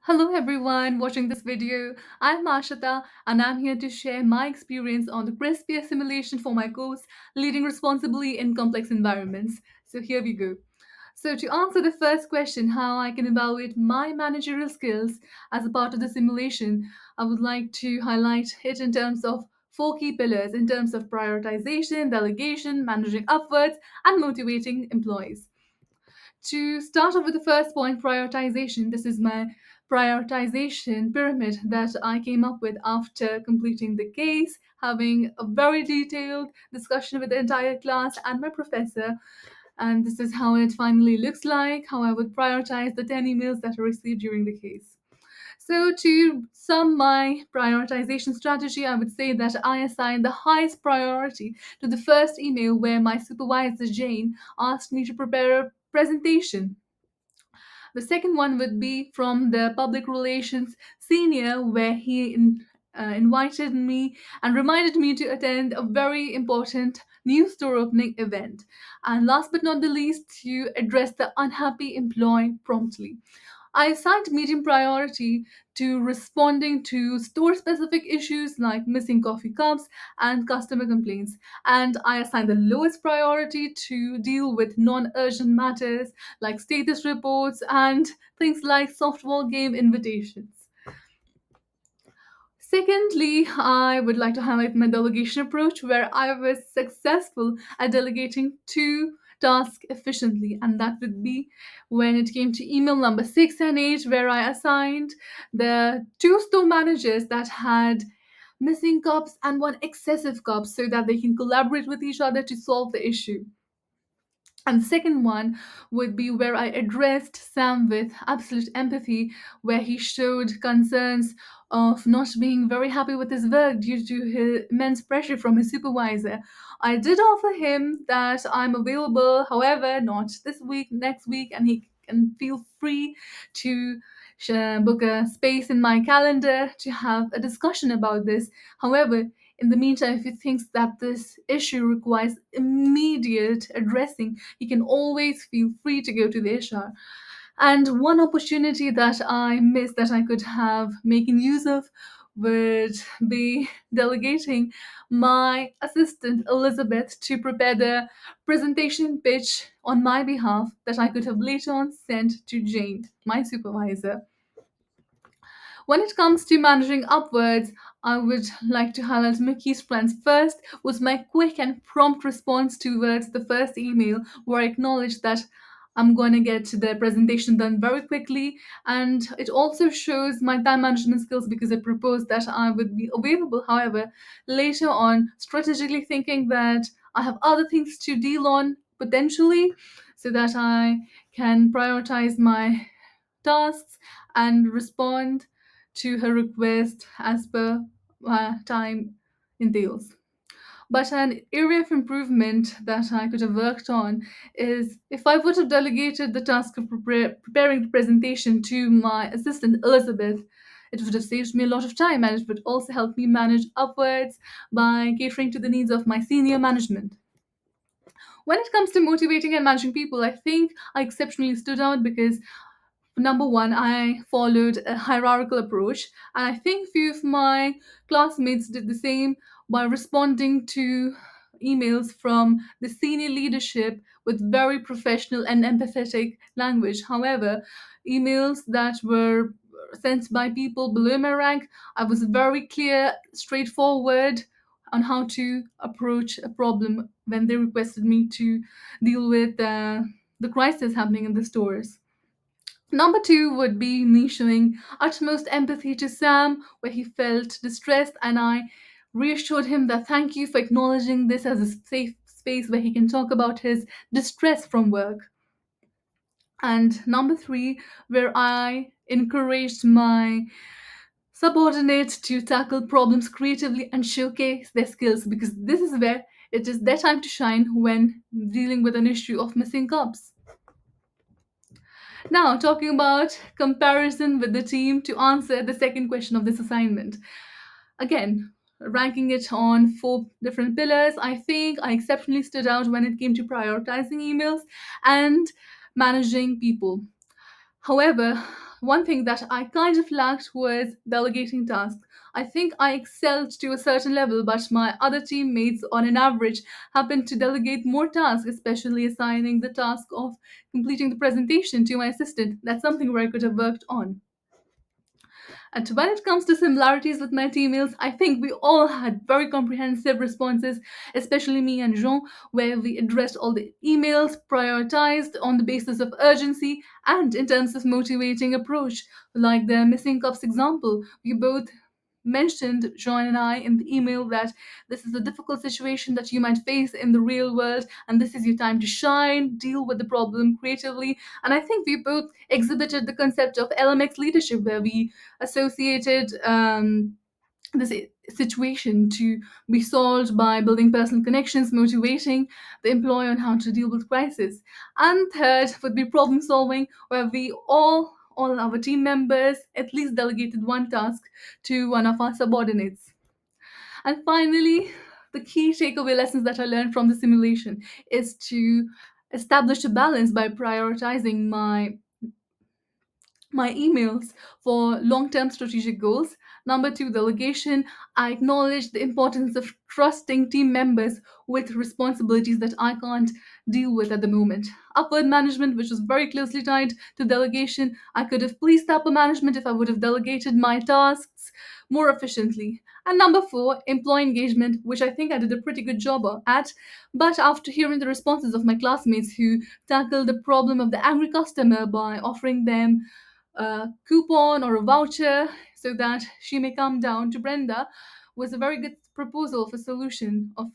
Hello everyone watching this video. I'm Ashita and I'm here to share my experience on the crispy assimilation for my course Leading Responsibly in Complex Environments. So here we go. So to answer the first question, how I can evaluate my managerial skills as a part of the simulation, I would like to highlight it in terms of four key pillars in terms of prioritization, delegation, managing upwards, and motivating employees. To start off with the first point, prioritization. This is my prioritization pyramid that I came up with after completing the case, having a very detailed discussion with the entire class and my professor. And this is how it finally looks like, how I would prioritize the 10 emails that I received during the case. So, to sum my prioritization strategy, I would say that I assign the highest priority to the first email where my supervisor, Jane, asked me to prepare a presentation. The second one would be from the public relations senior, where invited me and reminded me to attend a very important new store opening event. And last but not the least, to address the unhappy employee promptly. I assigned medium priority to responding to store specific issues like missing coffee cups and customer complaints. And I assigned the lowest priority to deal with non urgent matters like status reports and things like softball game invitations. Secondly, I would like to highlight my delegation approach where I was successful at delegating two tasks efficiently, and that would be when it came to email number 6 and 8, where I assigned the two store managers that had missing cups and one excessive cup so that they can collaborate with each other to solve the issue. And the second one would be where I addressed Sam with absolute empathy, where he showed concerns of not being very happy with his work due to his immense pressure from his supervisor. I did offer him that I'm available, however, not this week, next week, and he can feel free to book a space in my calendar to have a discussion about this. However, in the meantime, if he thinks that this issue requires immediate addressing, he can always feel free to go to the HR. And one opportunity that I missed that I could have making use of would be delegating my assistant Elizabeth to prepare the presentation pitch on my behalf that I could have later on sent to Jane, my supervisor. When it comes to managing upwards, I would like to highlight my key strengths. First was my quick and prompt response towards the first email, where I acknowledged that I'm going to get the presentation done very quickly. And it also shows my time management skills because I proposed that I would be available. However, later on, strategically thinking that I have other things to deal on potentially so that I can prioritize my tasks and respond to her request as per time entails. But an area of improvement that I could have worked on is if I would have delegated the task of preparing the presentation to my assistant Elizabeth, it would have saved me a lot of time and it would also help me manage upwards by catering to the needs of my senior management. When it comes to motivating and managing people, I think I exceptionally stood out because number one, I followed a hierarchical approach, and I think few of my classmates did the same by responding to emails from the senior leadership with very professional and empathetic language. However, emails that were sent by people below my rank, I was very clear, straightforward on how to approach a problem when they requested me to deal with the crisis happening in the stores. Number two would be me showing utmost empathy to Sam, where he felt distressed, and I reassured him that thank you for acknowledging this as a safe space where he can talk about his distress from work. And number three, where I encouraged my subordinates to tackle problems creatively and showcase their skills because this is where it is their time to shine when dealing with an issue of missing cups. Now, talking about comparison with the team to answer the second question of this assignment. Again, ranking it on four different pillars, I think I exceptionally stood out when it came to prioritizing emails and managing people. However, one thing that I kind of lacked was delegating tasks. I think I excelled to a certain level, but my other teammates, on an average, happened to delegate more tasks, especially assigning the task of completing the presentation to my assistant. That's something where I could have worked on. And when it comes to similarities with my teammates, I think we all had very comprehensive responses, especially me and Jean, where we addressed all the emails, prioritized on the basis of urgency, and in terms of motivating approach. Like the missing cups example, we both mentioned, John and I, in the email that this is a difficult situation that you might face in the real world, and this is your time to shine, deal with the problem creatively. And I think we both exhibited the concept of LMX leadership, where we associated this situation to be solved by building personal connections, motivating the employee on how to deal with crisis. And third would be problem solving, where we all our team members at least delegated one task to one of our subordinates. And finally, the key takeaway lessons that I learned from the simulation is to establish a balance by prioritizing my emails for long term strategic goals. Number two, delegation. I acknowledge the importance of trusting team members with responsibilities that I can't deal with at the moment. Upward management, which was very closely tied to delegation. I could have pleased upper management if I would have delegated my tasks more efficiently. And number four, employee engagement, which I think I did a pretty good job at. But after hearing the responses of my classmates who tackled the problem of the angry customer by offering them a coupon or a voucher so that she may come down to Brenda, was a very good proposal for solution of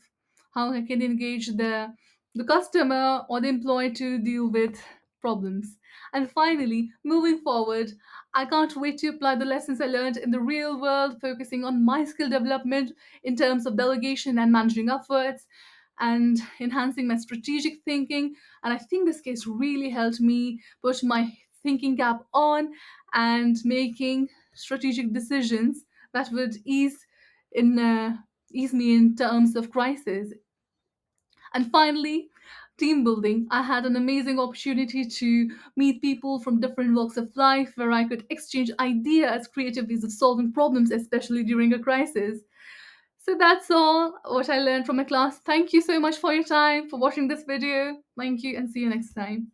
how I can engage the customer or the employee to deal with problems. And finally, moving forward, I can't wait to apply the lessons I learned in the real world, focusing on my skill development in terms of delegation and managing efforts and enhancing my strategic thinking. And I think this case really helped me put my thinking cap on and making strategic decisions that would in ease me in terms of crisis. And finally, team building. I had an amazing opportunity to meet people from different walks of life where I could exchange ideas, creative ways of solving problems, especially during a crisis. So that's all what I learned from my class. Thank you so much for your time, for watching this video. Thank you, and see you next time.